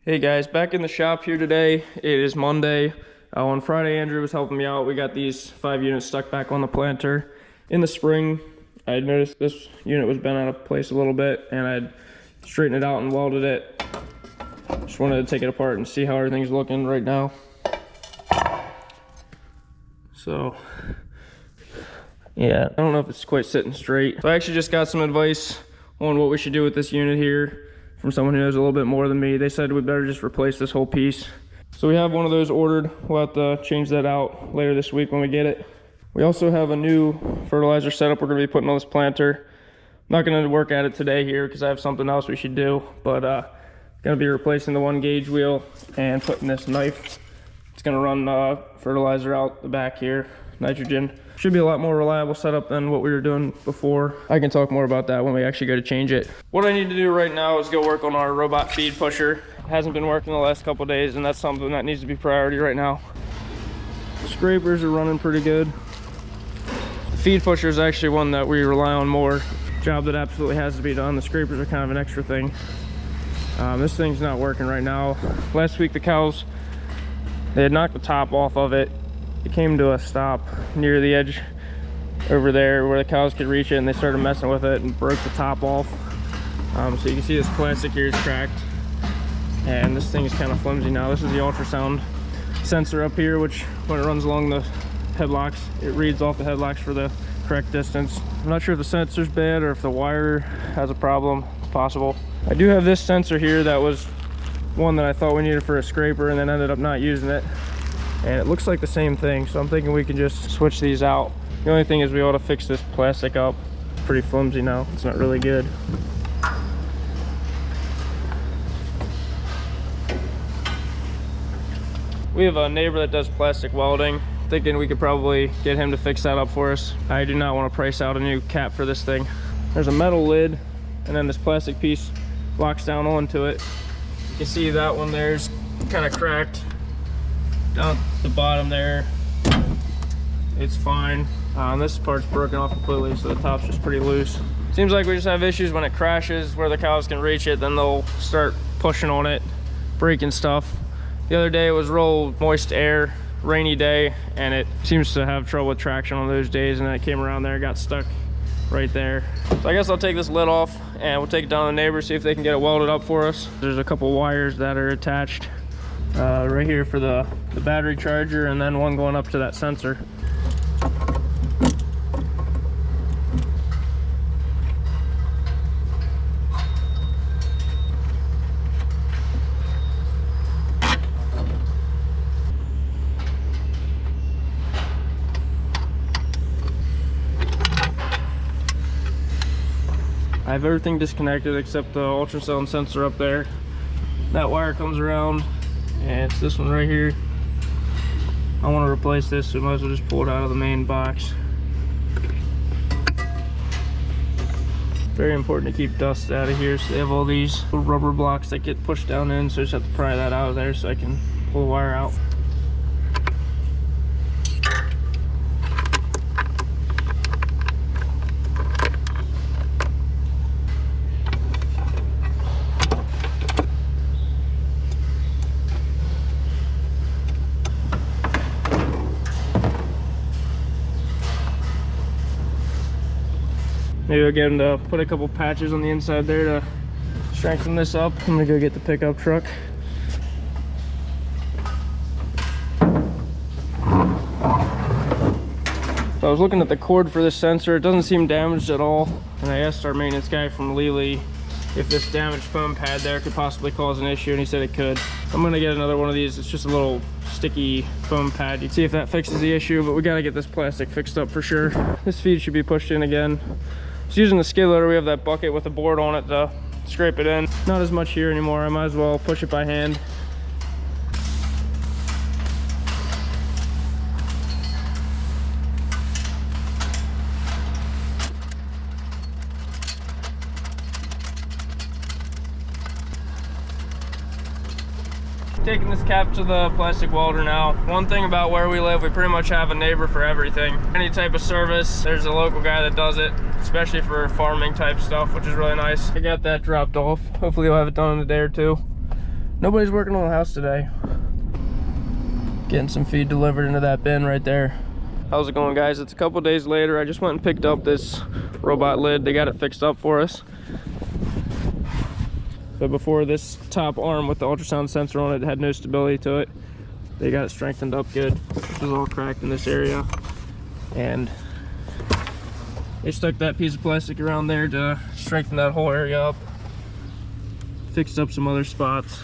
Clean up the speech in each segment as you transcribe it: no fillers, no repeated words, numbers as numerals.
Hey guys, back in the shop here today. It is Monday. On Friday, Andrew was helping me out. We got these 5 units stuck back on the planter. In the spring, I had noticed this unit was bent out of place a little bit, and I'd straightened it out and welded it. Just wanted to take it apart and see how everything's looking right now. So, yeah, I don't know if it's quite sitting straight. So I actually just got some advice on what we should do with this unit here from someone who knows a little bit more than me. They said we better just replace this whole piece. So we have one of those ordered. We'll have to change that out later this week when we get it. We also have a new fertilizer setup we're gonna be putting on this planter. I'm not gonna work at it today here because I have something else we should do, but gonna be replacing the 1 gauge wheel and putting this knife. It's gonna run fertilizer out the back here, nitrogen. Should be a lot more reliable setup than what we were doing before. I can talk more about that when we actually go to change it. What I need to do right now is go work on our robot feed pusher. It hasn't been working the last couple days, and that's something that needs to be priority right now. Scrapers are running pretty good. The feed pusher is actually one that we rely on more. Job that absolutely has to be done. The scrapers are kind of an extra thing. This thing's not working right now. Last week the cows, they had knocked the top off of it. It came to a stop near the edge over there where the cows could reach it, and they started messing with it and broke the top off. So you can see this plastic here is cracked, and this thing is kind of flimsy now. This is the ultrasound sensor up here, which when it runs along the headlocks, it reads off the headlocks for the correct distance. I'm not sure if the sensor's bad or if the wire has a problem. It's possible. I do have this sensor here that was one that I thought we needed for a scraper and then ended up not using it. And it looks like the same thing, so I'm thinking we can just switch these out. The only thing is we ought to fix this plastic up. It's pretty flimsy now. It's not really good. We have a neighbor that does plastic welding. Thinking we could probably get him to fix that up for us. I do not want to price out a new cap for this thing. There's a metal lid, and then this plastic piece locks down onto it. You can see that one there's kind of cracked. Down the bottom there, it's fine. This part's broken off completely, so the top's just pretty loose. Seems like we just have issues when it crashes where the cows can reach it, then they'll start pushing on it, breaking stuff. The other day it was real moist air, rainy day, and it seems to have trouble with traction on those days, and then it came around there and got stuck right there. So I guess I'll take this lid off and we'll take it down to the neighbor, see if they can get it welded up for us. There's a couple wires that are attached right here for the battery charger, and then one going up to that sensor. I have everything disconnected except the ultrasound sensor up there. That wire comes around, and it's this one right here. I want to replace this, so I might as well just pull it out of the main box. Very important to keep dust out of here, so they have all these little rubber blocks that get pushed down in, so I just have to pry that out of there so I can pull the wire out. Maybe again to put a couple patches on the inside there to strengthen this up. I'm gonna go get the pickup truck. So I was looking at the cord for this sensor. It doesn't seem damaged at all. And I asked our maintenance guy from Lely if this damaged foam pad there could possibly cause an issue, and he said it could. I'm gonna get another one of these. It's just a little sticky foam pad. You can see if that fixes the issue, but we gotta get this plastic fixed up for sure. This feed should be pushed in again. Just using the skid loader, we have that bucket with a board on it to scrape it in. Not as much here anymore. I might as well push it by hand. Taking this cap to the plastic welder now. One thing about where we live, we pretty much have a neighbor for everything. Any type of service, there's a local guy that does it, especially for farming type stuff, which is really nice. I got that dropped off. Hopefully we'll have it done in a day or two. Nobody's working on the house today. Getting some feed delivered into that bin right there. How's it going, guys? It's a couple days later. I just went and picked up this robot lid. They got it fixed up for us. But before, this top arm with the ultrasound sensor on it had no stability to it. They got it strengthened up good. This was all cracked in this area. And they stuck that piece of plastic around there to strengthen that whole area up. Fixed up some other spots.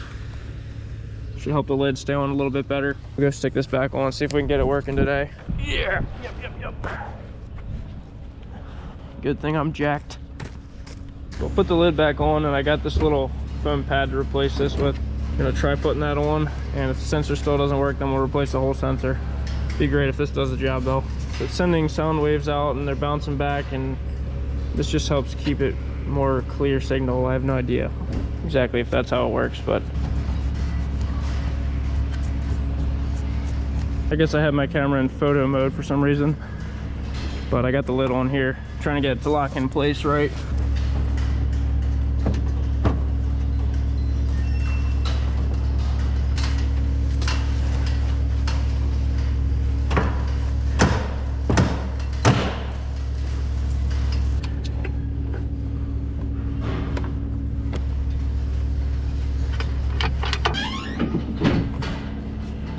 Should help the lid stay on a little bit better. We'll go stick this back on, see if we can get it working today. Yeah, yep. Good thing I'm jacked. We'll put the lid back on, and I got this little foam pad to replace this with. I'm gonna try putting that on, and if the sensor still doesn't work, then we'll replace the whole sensor. Be great if this does the job though. It's sending sound waves out and they're bouncing back, and this just helps keep it more clear signal. I have no idea exactly if that's how it works, but I guess I have my camera in photo mode for some reason, but I got the lid on here, trying to get it to lock in place right.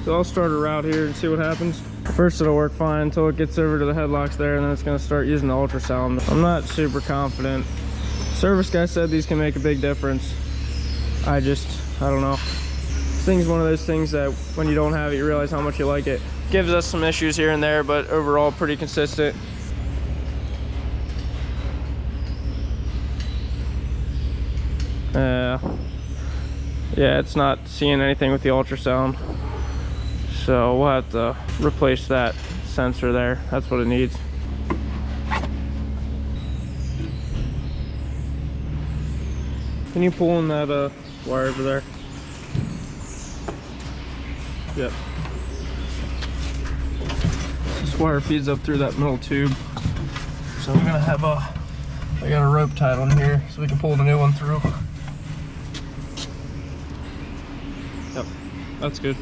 So I'll start a route here and see what happens. First it'll work fine until it gets over to the headlocks there, and then it's gonna start using the ultrasound. I'm not super confident. Service guy said these can make a big difference. I don't know. This thing's one of those things that when you don't have it, you realize how much you like it. Gives us some issues here and there, but overall pretty consistent. Yeah, it's not seeing anything with the ultrasound. So we'll have to replace that sensor there. That's what it needs. Can you pull in that wire over there? Yep. This wire feeds up through that middle tube. So I'm gonna have I got a rope tied on here so we can pull the new one through. Yep, that's good.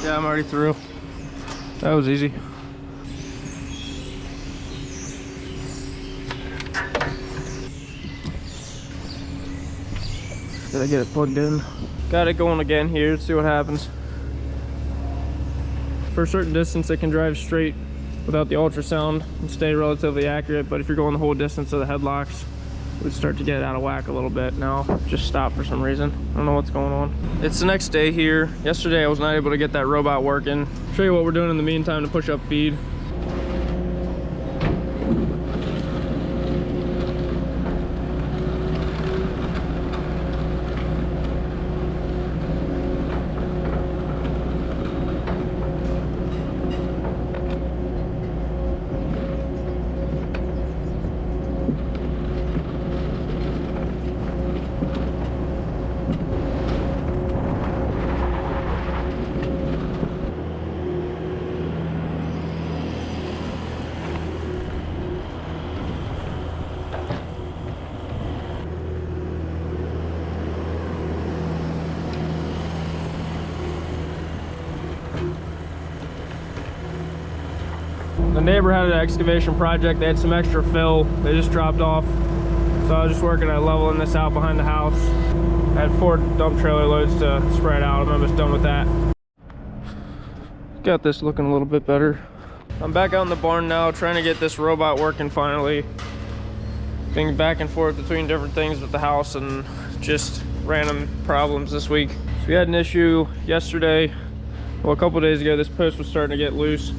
Yeah, I'm already through. That was easy. Did I get it plugged in? Got it going again here, let's see what happens. For a certain distance it can drive straight without the ultrasound and stay relatively accurate, but if you're going the whole distance of the headlocks, it would start to get out of whack a little bit. Now just stopped for some reason. I don't know what's going on. It's the next day here. Yesterday I was not able to get that robot working. Show you what we're doing in the meantime to push up feed. The neighbor had an excavation project. They had some extra fill. They just dropped off. So I was just working at leveling this out behind the house. I had 4 dump trailer loads to spread out. I'm almost done with that. Got this looking a little bit better. I'm back out in the barn now, trying to get this robot working finally. Being back and forth between different things with the house and just random problems this week. So we had an issue yesterday. Well, a couple days ago, this post was starting to get loose.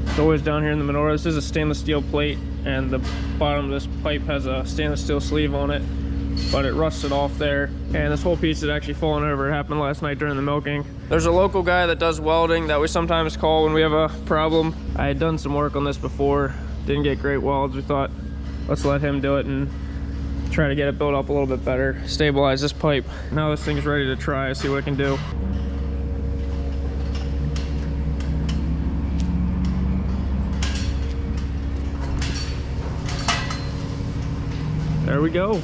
It's always down here in the menorah. This is a stainless steel plate, and the bottom of this pipe has a stainless steel sleeve on it, but it rusted off there. And this whole piece had actually fallen over. It happened last night during the milking. There's a local guy that does welding that we sometimes call when we have a problem. I had done some work on this before, didn't get great welds. We thought, let's let him do it and try to get it built up a little bit better, stabilize this pipe. Now this thing's ready to try, see what it can do. There we go.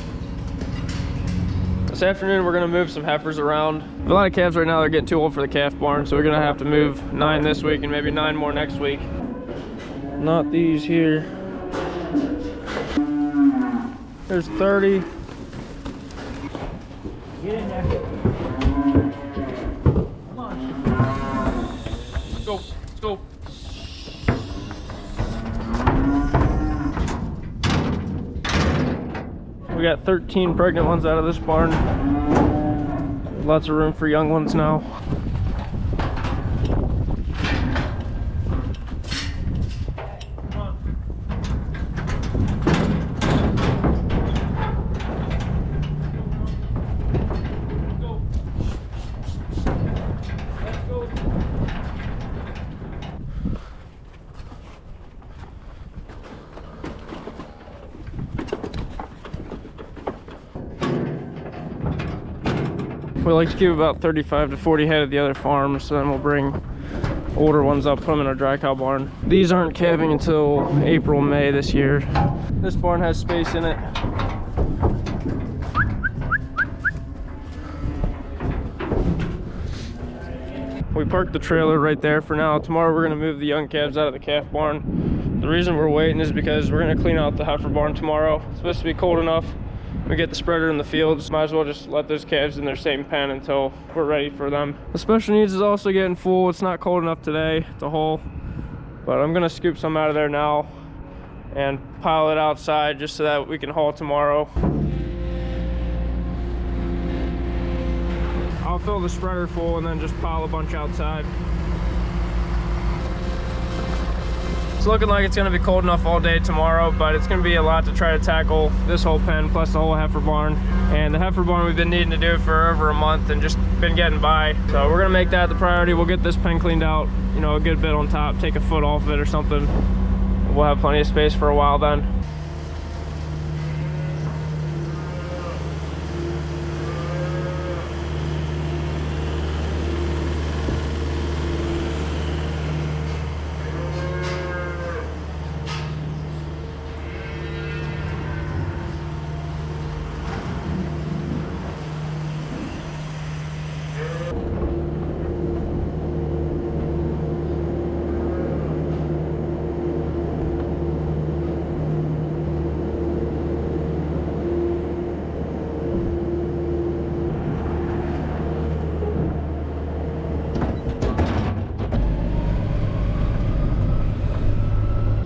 This afternoon we're gonna move some heifers around. A lot of calves right now, they're getting too old for the calf barn, so we're gonna have to move 9 this week and maybe 9 more next week. Not these here. There's 30. Get in there. Come on. Let's go. Let's go. We got 13 pregnant ones out of this barn. Lots of room for young ones now. We like to keep about 35 to 40 head at the other farm, so then we'll bring older ones up, put them in a dry cow barn. These aren't calving until April, May this year. This barn has space in it. We parked the trailer right there for now. Tomorrow we're gonna move the young calves out of the calf barn. The reason we're waiting is because we're gonna clean out the heifer barn tomorrow. It's supposed to be cold enough. We get the spreader in the fields, might as well just let those calves in their same pen until we're ready for them. The special needs is also getting full. It's not cold enough today to haul, but I'm gonna scoop some out of there now and pile it outside just so that we can haul tomorrow. I'll fill the spreader full and then just pile a bunch outside. It's looking like it's gonna be cold enough all day tomorrow, but it's gonna be a lot to try to tackle this whole pen plus the whole heifer barn. And the heifer barn we've been needing to do for over a month and just been getting by. So we're gonna make that the priority. We'll get this pen cleaned out, you know, a good bit on top, take a foot off of it or something. We'll have plenty of space for a while then.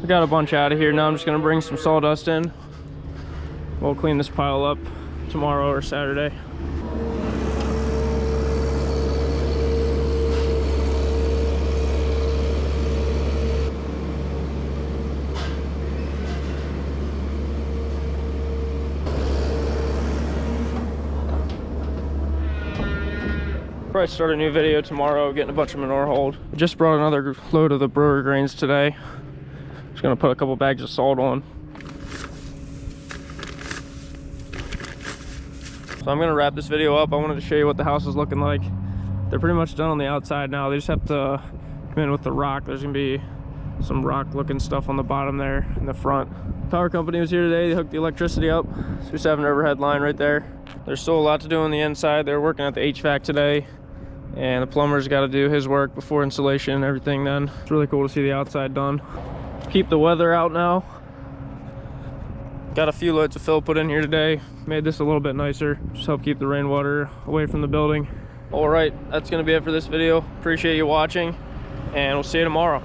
Got a bunch out of here. Now I'm just gonna bring some sawdust in. We'll clean this pile up tomorrow or Saturday. Probably start a new video tomorrow, getting a bunch of manure hauled. Just brought another load of the brewer grains today. Just gonna put a couple bags of salt on. So I'm gonna wrap this video up. I wanted to show you what the house is looking like. They're pretty much done on the outside now. They just have to come in with the rock. There's gonna be some rock looking stuff on the bottom there in the front. Power company was here today. They hooked the electricity up. So we just have an overhead line right there. There's still a lot to do on the inside. They're working at the HVAC today, and the plumber's got to do his work before installation and everything then. It's really cool to see the outside done. Keep the weather out now. Got a few loads of fill put in here today. Made this a little bit nicer. Just help keep the rainwater away from the building. All right, that's gonna be it for this video. Appreciate you watching, and we'll see you tomorrow.